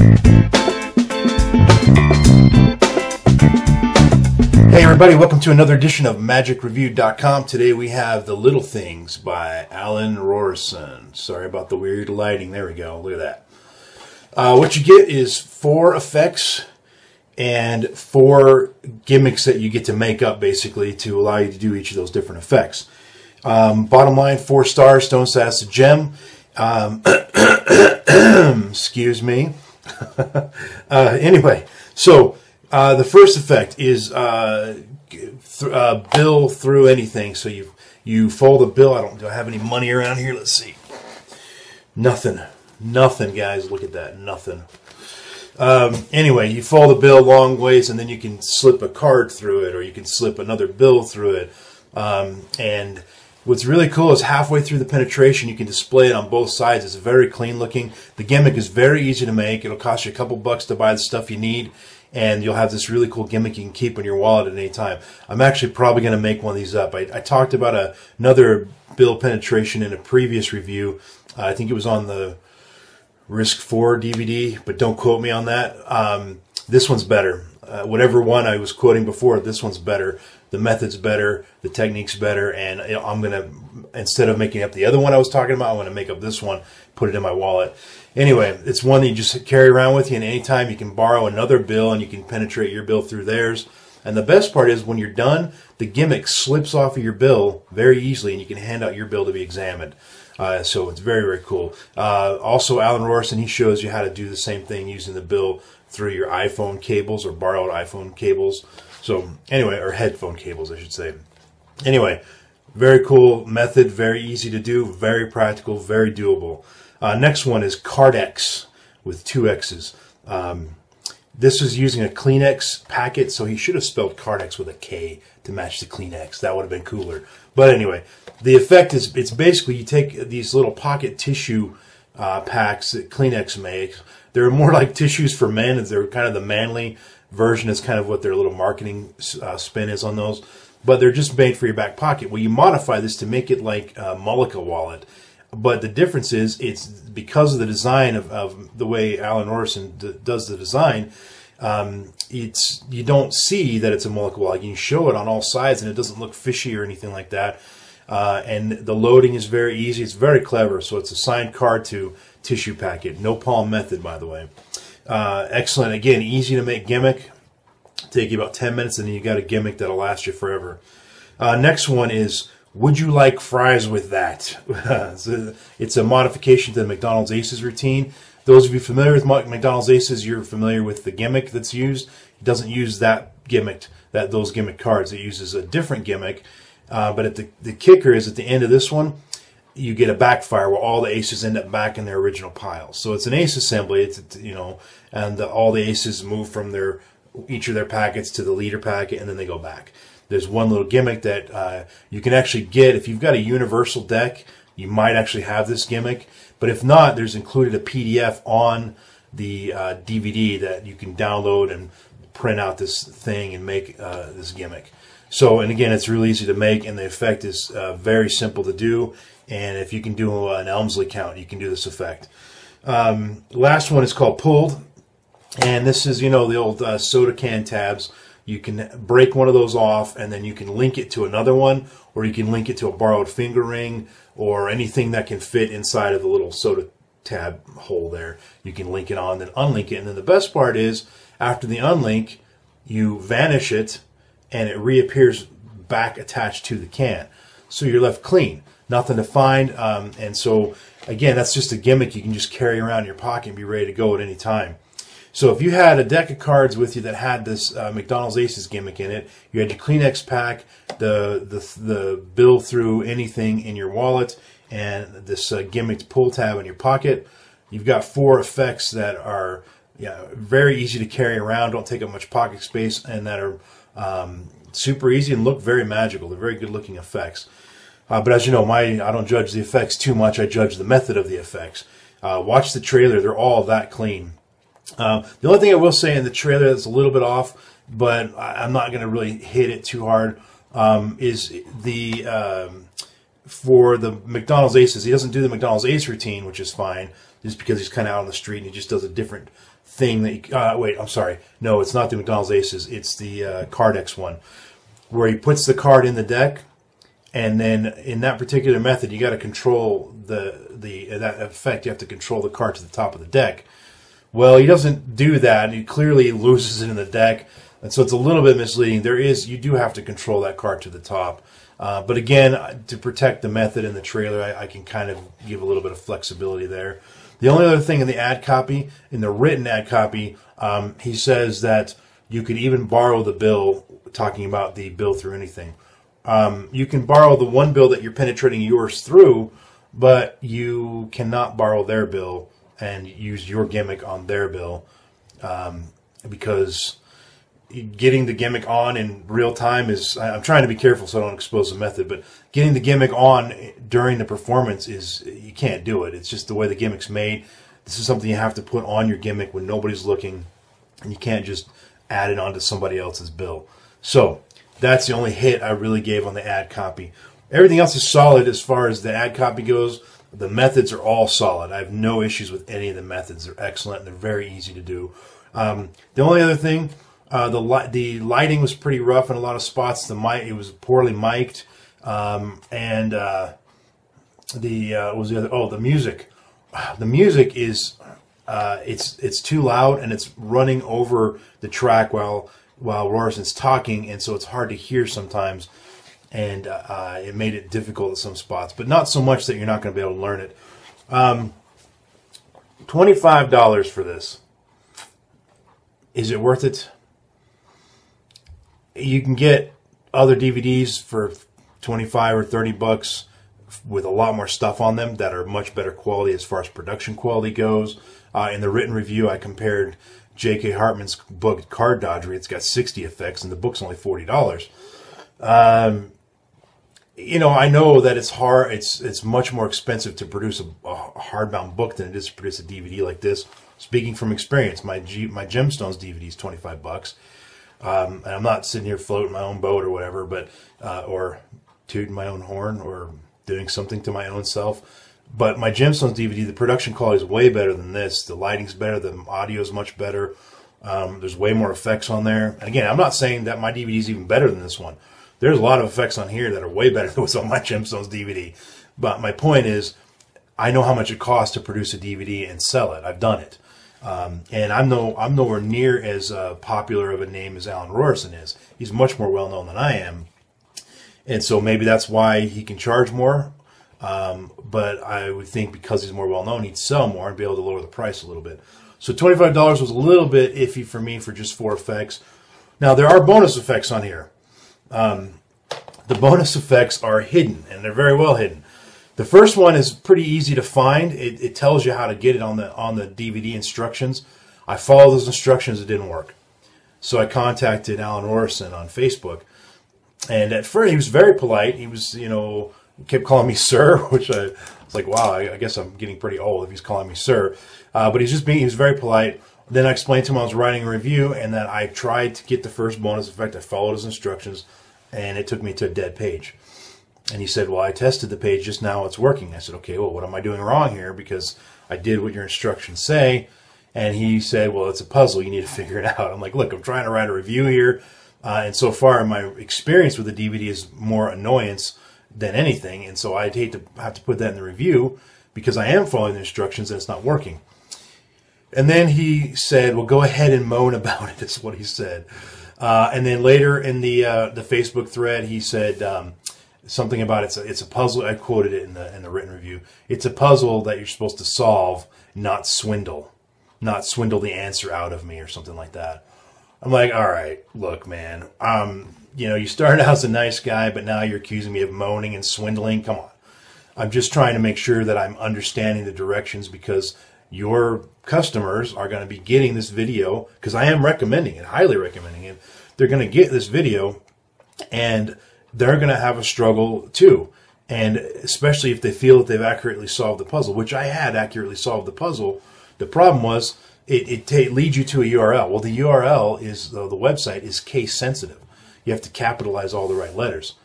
Hey everybody, welcome to another edition of MagicReview.com. Today we have The Little Things by Alan Rorrison. Sorry about the weird lighting. There we go. Look at that. What you get is 4 effects and 4 gimmicks that you get to make up, basically, to allow you to do each of those different effects. Bottom line, 4 stars. Don't say that's a gem. Excuse me. Anyway, so the first effect is bill through anything. So you fold a bill. Do I have any money around here? Let's see. Nothing, guys. Look at that. Nothing. Anyway, you fold a bill long ways, and then you can slip a card through it, or you can slip another bill through it. And what's really cool is halfway through the penetration, you can display it on both sides. It's very clean looking. The gimmick is very easy to make. It'll cost you a couple bucks to buy the stuff you need, and you'll have this really cool gimmick you can keep in your wallet at any time. I'm actually probably going to make one of these up. I talked about another bill penetration in a previous review. I think it was on the Risk 4 DVD, but don't quote me on that. This one's better. Whatever one I was quoting before, this one's better. The method's better, the technique's better, and I'm going to, instead of making up the other one I was talking about, I'm going to make up this one, put it in my wallet. Anyway, it's one that you just carry around with you, and anytime you can borrow another bill and you can penetrate your bill through theirs. And the best part is when you're done, the gimmick slips off of your bill very easily, and you can hand out your bill to be examined. So it's very, very cool. Also, Alan Rorrison, he shows you how to do the same thing using the bill through your iPhone cables or borrowed iPhone cables. So anyway, or headphone cables, I should say. Anyway, very cool method, very easy to do, very practical, very doable. Next one is Cardex with 2 X's. This is using a Kleenex packet, so he should have spelled Cardex with a K to match the Kleenex. That would have been cooler. But anyway, the effect is, it's basically you take these little pocket tissue packs that Kleenex makes. They're more like tissues for men. They're kind of the manly version. Is kind of what their little marketing spin is on those. But they're just made for your back pocket. Well, you modify this to make it like a Mullica wallet. But the difference is, it's because of the design of the way Alan Rorrison does the design, you don't see that it's a Mullica wallet. You can show it on all sides, and it doesn't look fishy or anything like that. And the loading is very easy. It's very clever. So it's a signed card to tissue packet. No palm method, by the way. Excellent. Again, easy to make gimmick. Take you about 10 minutes, and then you got a gimmick that'll last you forever. Next one is, would you like fries with that? It's a modification to the McDonald's Aces routine. Those of you familiar with McDonald's Aces, you're familiar with the gimmick that's used. It doesn't use that gimmick, those gimmick cards. It uses a different gimmick. But the kicker is, at the end of this one, you get a backfire where all the aces end up back in their original piles. So it's an ace assembly. And all the aces move from each of their packets to the leader packet, and then they go back. There's one little gimmick that you can actually get if you've got a universal deck. You might actually have this gimmick, but if not, there's included a PDF on the DVD that you can download and print out this thing and make this gimmick. So, and again, it's really easy to make, and the effect is very simple to do. And if you can do an Elmsley count, you can do this effect. Last one is called Pulled, and this is, the old soda can tabs. You can break one of those off, and then you can link it to another one, or you can link it to a borrowed finger ring, or anything that can fit inside of the little soda tab hole there. You can link it on, then unlink it. And then the best part is, after the unlink, you vanish it, and it reappears back attached to the can. So you're left clean. Nothing to find. And so, again, that's just a gimmick you can just carry around in your pocket and be ready to go at any time. So if you had a deck of cards with you that had this McDonald's Aces gimmick in it, you had your Kleenex pack, the bill through anything in your wallet, and this gimmicked pull tab in your pocket, you've got 4 effects that are very easy to carry around, don't take up much pocket space, and that are super easy and look very magical. They're very good looking effects. But as you know, I don't judge the effects too much. I judge the method of the effects. Watch the trailer. They're all that clean. The only thing I will say in the trailer that's a little bit off, but I'm not going to really hit it too hard, is for the McDonald's Aces. He doesn't do the McDonald's Ace routine, which is fine, just because he's kind of out on the street and he just does a different thing that you, wait, I'm sorry. No, it's not the McDonald's Aces. It's the Cardex one, where he puts the card in the deck, and then in that particular method, you got to control that effect. You have to control the card to the top of the deck. Well, he doesn't do that. He clearly loses it in the deck, and so it's a little bit misleading. You do have to control that card to the top. But again, to protect the method in the trailer, I can kind of give a little bit of flexibility there. The only other thing in the ad copy, in the written ad copy, he says that you could even borrow the bill, talking about the bill through anything. You can borrow the one bill that you're penetrating yours through, but you cannot borrow their bill and use your gimmick on their bill, because getting the gimmick on in real time is, I'm trying to be careful so I don't expose the method, but getting the gimmick on during the performance is, you can't do it. It's just the way the gimmick's made. This is something you have to put on your gimmick when nobody's looking, and you can't just add it onto somebody else's bill. So that's the only hit I really gave on the ad copy. Everything else is solid as far as the ad copy goes. The methods are all solid. I have no issues with any of the methods. They're excellent, and they're very easy to do. The only other thing, the lighting was pretty rough in a lot of spots. It was poorly mic'd, and what was the other? Oh, the music. The music is it's too loud, and it's running over the track while Rorrison's talking, and so it's hard to hear sometimes, and it made it difficult at some spots, but not so much that you're not going to be able to learn it. $25 for this. Is it worth it? You can get other DVDs for 25 or 30 bucks with a lot more stuff on them that are much better quality as far as production quality goes. In the written review, I compared J.K. Hartman's book Card Dodgery. It's got 60 effects, and the book's only $40. You know, I know that it's hard. It's much more expensive to produce a hardbound book than it is to produce a DVD like this. Speaking from experience, my Gemstones DVD is 25 bucks. And I'm not sitting here floating my own boat or whatever, but or tooting my own horn or doing something to my own self. But my Gemstones DVD, the production quality is way better than this. The lighting's better. The audio is much better. There's way more effects on there. And again, I'm not saying that my DVD is even better than this one. There's a lot of effects on here that are way better than what's on my Gemstones DVD. But my point is, I know how much it costs to produce a DVD and sell it. I've done it. And I'm nowhere near as popular of a name as Alan Rorrison is. He's much more well-known than I am. And so maybe that's why he can charge more. But I would think because he's more well-known, he'd sell more and be able to lower the price a little bit. So $25 was a little bit iffy for me for just 4 effects. Now, there are bonus effects on here. The bonus effects are hidden, and they're very well hidden. The first one is pretty easy to find. It tells you how to get it on the DVD instructions. I followed those instructions. It didn't work. So I contacted Alan Rorrison on Facebook. And at first, he was very polite. He was, you know, kept calling me sir, which I was like, wow, I guess I'm getting pretty old if he's calling me sir. But he was very polite. Then I explained to him I was writing a review and that I tried to get the first bonus effect. I followed his instructions, and it took me to a dead page. And he said, well, I tested the page just now. It's working. I said, okay, well, what am I doing wrong here? Because I did what your instructions say. And he said, well, it's a puzzle. You need to figure it out. I'm like, look, I'm trying to write a review here. And so far, my experience with the DVD is more annoyance than anything. And so I'd hate to have to put that in the review because I am following the instructions and it's not working. And then he said, well, go ahead and moan about it, is what he said. And then later in the Facebook thread, he said something about it's a puzzle. I quoted it in the written review. It's a puzzle that you're supposed to solve, not swindle the answer out of me or something like that. I'm like, all right, look, man, you know, you started out as a nice guy, but now you're accusing me of moaning and swindling. Come on. I'm just trying to make sure that I'm understanding the directions because your customers are going to be getting this video because I am recommending it, highly recommending it. They're going to get this video and they're going to have a struggle too. And especially if they feel that they've accurately solved the puzzle, which I had accurately solved the puzzle. The problem was it leads you to a URL. Well, the URL is, the website is case sensitive. You have to capitalize all the right letters.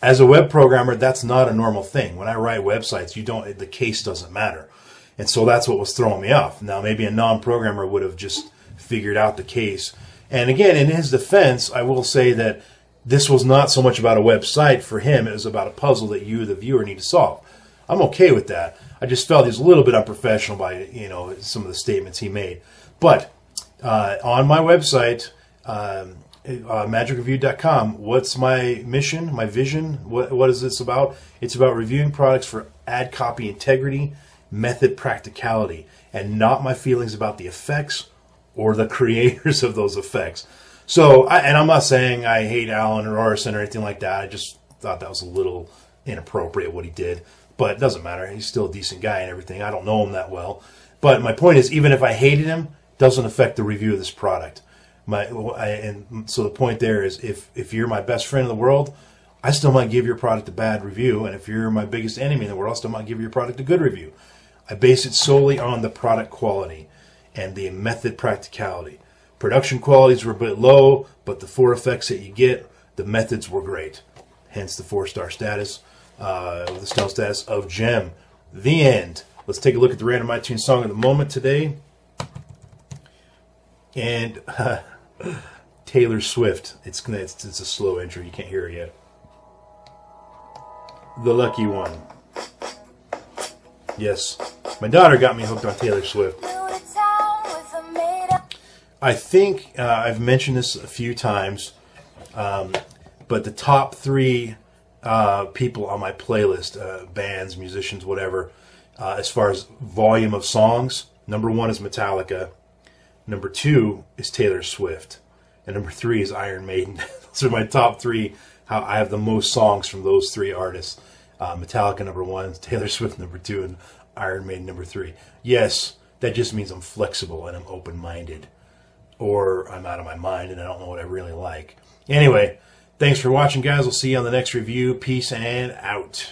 As a web programmer, that's not a normal thing. When I write websites, the case doesn't matter. And so that's what was throwing me off. Now, maybe a non-programmer would have just figured out the case. And again, in his defense, I will say that this was not so much about a website for him. It was about a puzzle that you, the viewer, need to solve. I'm okay with that. I just felt he was a little bit unprofessional by, you know, some of the statements he made. But on my website, magicreview.com, what's my mission, my vision? What is this about? It's about reviewing products for ad copy integrity, method practicality, and not my feelings about the effects or the creators of those effects. So, and I'm not saying I hate Alan Rorrison or anything like that. I just thought that was a little inappropriate what he did. But it doesn't matter. He's still a decent guy and everything. I don't know him that well. But my point is, even if I hated him, it doesn't affect the review of this product. And so the point there is, if you're my best friend in the world, I still might give your product a bad review. And if you're my biggest enemy in the world, I still might give your product a good review. I base it solely on the product quality and the method practicality. Production qualities were a bit low, but the 4 effects that you get, the methods were great. Hence the 4-star status, the stone status of Gem. The end. Let's take a look at the random iTunes song of the moment today. And Taylor Swift. It's a slow intro. You can't hear it yet. The Lucky One. Yes, my daughter got me hooked on Taylor Swift. I think I've mentioned this a few times, but the top 3 people on my playlist, bands, musicians, whatever, as far as volume of songs, number 1 is Metallica, number 2 is Taylor Swift, and number 3 is Iron Maiden. Those are my top 3. How I have the most songs from those 3 artists. Metallica number 1, Taylor Swift number 2, and Iron Maiden number 3. Yes, that just means I'm flexible and I'm open-minded. Or I'm out of my mind and I don't know what I really like. Anyway, thanks for watching, guys. We'll see you on the next review. Peace and out.